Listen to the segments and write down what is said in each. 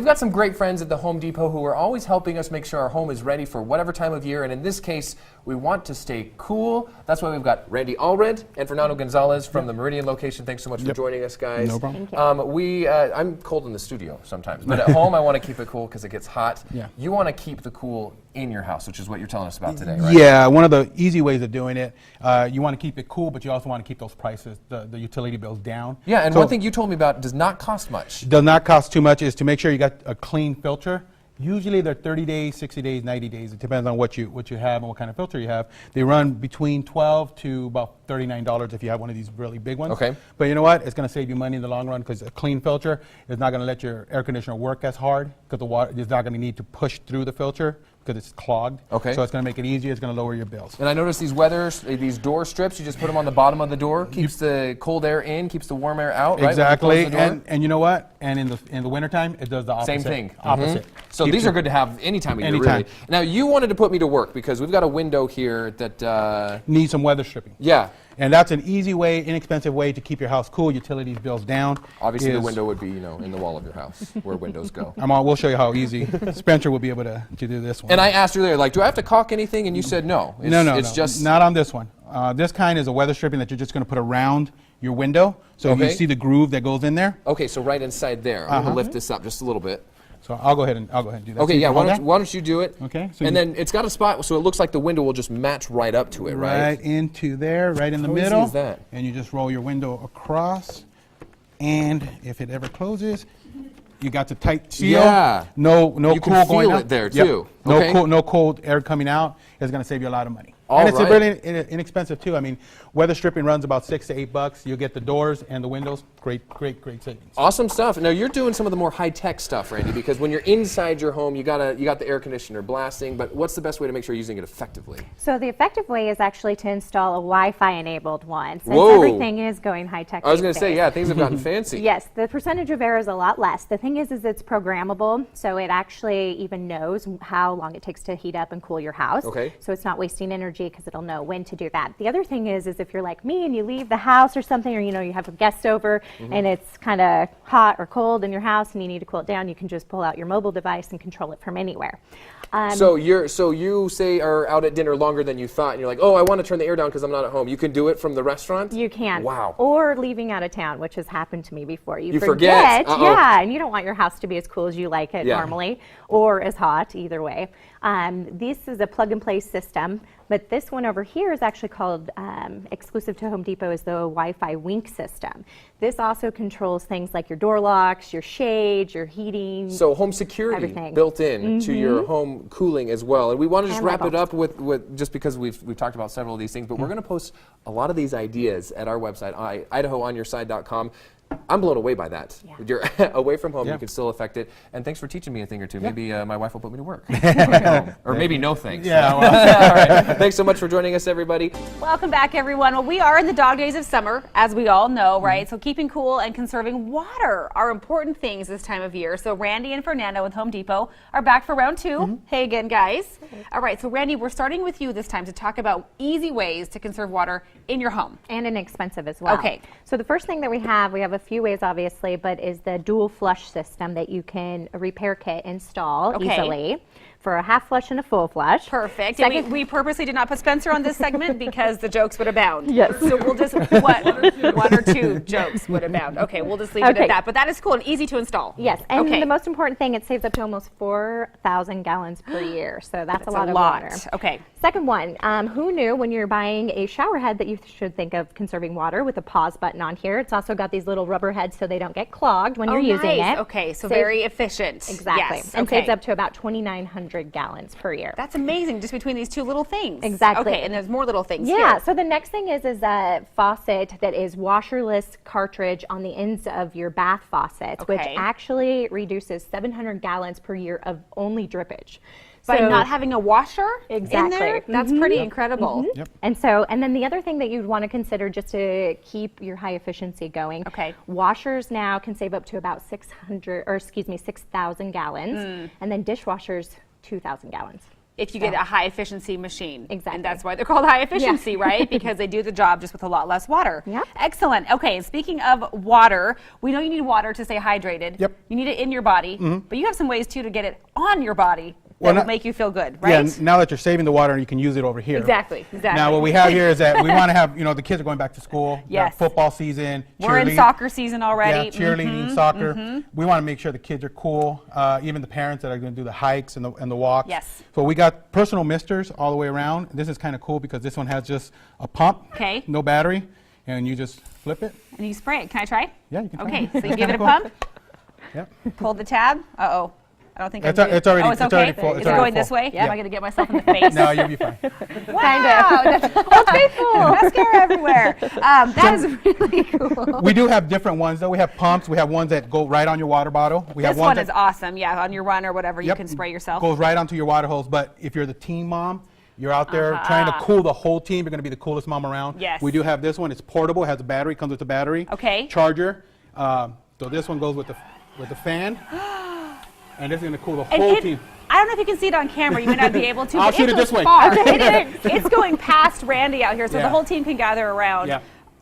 We've got some great friends at the Home Depot who are always helping us make sure our home is ready for whatever time of year, and in this case, we want to stay cool. That's why we've got Randy Allred and Fernando Gonzalez from the Meridian location. Thanks so much for joining us, guys. No problem. I'm cold in the studio sometimes, but at home I want to keep it cool because it gets hot. Yeah. You want to keep the cool in your house, which is what you're telling us about today, right? Yeah, one of the easy ways of doing it, you want to keep it cool, but you also want to keep those prices, the utility bills down. Yeah, and so one thing you told me about does not cost much. Does not cost too much is to make sure you got a clean filter. Usually they're 30 days, 60 days, 90 days. It depends on what you have and what kind of filter you have. They run between $12 to about $39 if you have one of these really big ones. Okay. But you know what? It's going to save you money in the long run because a clean filter is not going to let your air conditioner work as hard because the water is not going to need to push through the filter because it's clogged. Okay. So it's going to make it easier. It's going to lower your bills. And I noticed these door strips, you just put them on the bottom of the door, keeps the cold air in, keeps the warm air out, right? Exactly. And you know what? And in the wintertime, it does the opposite. Same thing. Opposite. So these are good to have any time of year, really. Now, you wanted to put me to work because we've got a window here that needs some weather stripping. Yeah. And that's an easy way, inexpensive way to keep your house cool, utilities bills down. Obviously, the window would be, in the wall of your house where windows go. We'll show you how easy. Spencer will be able to do this one. And I asked earlier, do I have to caulk anything? And you said no. It's just not on this one. This kind is a weather stripping that you're just going to put around your window. So you see the groove that goes in there. Okay, so right inside there. I'm going to lift this up just a little bit. So I'll go ahead and do that. Okay, yeah. Why don't you do it? Okay. So and then it's got a spot, so it looks like the window will just match right up to it, right? Right into there, right in the middle. How easy is that? And you just roll your window across, and if it ever closes, you got the tight seal. Yeah. No you cool can going feel out. it there too. Yep. No cold air coming out. It's going to save you a lot of money. And it's really inexpensive too. I mean, weather stripping runs about $6 to $8. You'll get the doors and the windows. Great savings. Awesome stuff. Now you're doing some of the more high-tech stuff, Randy, because when you're inside your home, you got the air conditioner blasting. But what's the best way to make sure you're using it effectively? So the effective way is actually to install a Wi-Fi enabled one. Since Whoa. Everything is going high-tech. I was going to say, yeah, things have gotten fancy. Yes, the percentage of error is a lot less. The thing is it's programmable, so it actually even knows how long it takes to heat up and cool your house. Okay. So it's not wasting energy because it'll know when to do that. The other thing is if you're like me and you leave the house or something, or you have a guest over and it's kind of hot or cold in your house and you need to cool it down, you can just pull out your mobile device and control it from anywhere. So you say are out at dinner longer than you thought, and you're like, oh, I want to turn the air down because I'm not at home. You can do it from the restaurant? You can. Wow. Or leaving out of town, which has happened to me before. You forget. Yeah, and you don't want your house to be as cool as you like it normally, or as hot, either way. This is a plug-and-play system, but this one over here is actually called, exclusive to Home Depot, is the Wi-Fi Wink system. This also controls things like your door locks, your shades, your heating. So home security built in to your home cooling as well. And we want to just wrap it up with just because we've talked about several of these things, but we're going to post a lot of these ideas at our website, idahoonyourside.com. I'm blown away by that. Yeah. You're away from home, you can still affect it. And thanks for teaching me a thing or two. Maybe my wife will put me to work. Or maybe no thanks. Yeah. Well. All right. Thanks so much for joining us, everybody. Welcome back, everyone. Well, we are in the dog days of summer, as we all know, right? So keeping cool and conserving water are important things this time of year. So Randy and Fernando with Home Depot are back for round two. Hey again, guys. All right, so Randy, we're starting with you this time to talk about easy ways to conserve water in your home. And inexpensive as well. Okay. So the first thing that we have a few ways obviously, but is the dual flush system that you can repair kit install easily for a half flush and a full flush. Perfect. And we purposely did not put Spencer on this segment because the jokes would abound. Yes. So we'll just, one or two jokes would abound. Okay, we'll just leave it at that. But that is cool and easy to install. Yes, and the most important thing, it saves up to almost 4,000 gallons per year. So that's a lot of water. Okay. Second one, who knew when you're buying a shower head that you should think of conserving water with a pause button on here. It's also got these little rubber heads so they don't get clogged when you're using it. Okay, so very efficient. Exactly. Yes. And saves up to about 2,900 gallons per year. That's amazing, just between these two little things. Exactly. Okay, and there's more little things here. here. So the next thing is a faucet that is washerless cartridge on the ends of your bath faucets, which actually reduces 700 gallons per year of only drippage. By not having a washer in there? That's pretty incredible. Yep. And then the other thing that you'd want to consider just to keep your high efficiency going. Washers now can save up to about 6,000 gallons, and then dishwashers 2,000 gallons. if you get a high efficiency machine. Exactly. And that's why they're called high efficiency, right? Because they do the job just with a lot less water. Yep. Excellent. Okay, and speaking of water, we know you need water to stay hydrated. Yep. You need it in your body, but you have some ways too to get it on your body that Well, will not- make you feel good, Yeah, right? now that you're saving the water, you can use it over here. Exactly. Now, what we have here is that we want to have, the kids are going back to school. Yes. Football season. We're in cheerleading. soccer season already. Yeah, cheerleading, soccer. We want to make sure the kids are cool, even the parents that are going to do the hikes and the walks. Yes. So we got personal misters all the way around. This is kind of cool because this one has just a pump, Okay. no battery, and you just flip it. And you spray it. Can I try? Yeah, you can try Okay, it. so you give it a Cool. pump, Yep. pull the tab. Uh-oh. I don't think It's I did. it's already Oh, it's it's okay? already full. Is It's it already going this full. way? Yeah. Am I going to get myself in the face? No, you'll be fine. Wow, that's mascara everywhere. That is really cool. We do have different ones though. We have pumps. We have ones that go right on your water bottle. We have This ones one that is awesome. Yeah, on your run or whatever, you Yep. can spray yourself. Goes right onto your water hose. But if you're the team mom, you're out there trying to cool the whole team. You're going to be the coolest mom around. Yes. We do have this one. It's portable. Has a battery. Comes with a battery. Okay. Charger. So this one goes with the fan. And this is going to cool the And whole team. I don't know if you can see it on camera. You may not be able to. I'll but shoot it goes this way. far. It's going past Randy out here, so the Yeah. whole team can gather around. Yeah.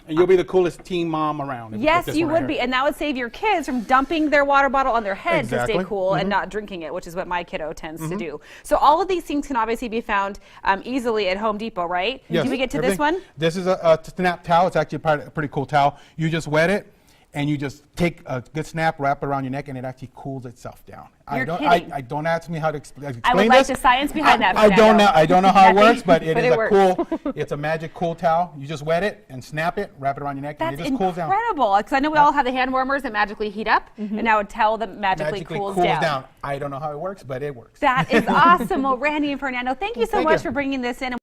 And you'll be the coolest team mom around. with Yes, this you one right would be, here. and that would save your kids from dumping their water bottle on their head to stay Exactly. cool and not drinking it, which is what my kiddo tends to do. So all of these things can obviously be found easily at Home Depot, right? Yes, Do we get to everything. this one? This is a snap towel. It's actually a pretty cool towel. You just wet it, and you just take a good snap, wrap it around your neck, and it actually cools itself down. You're I kidding. don't ask me how to explain I would like this. the science behind that. I don't know. Fernando. I don't know how it works, but it But is it a works. cool. It's a magic cool towel. You just wet it and snap it, wrap it around your neck, and That's it just cools down. incredible. Because I know we all have the hand warmers that magically heat up, and now a towel that magically cools down. I don't know how it works, but it works. That is awesome. Well, Randy and Fernando, thank you so Thank much you. for bringing this in.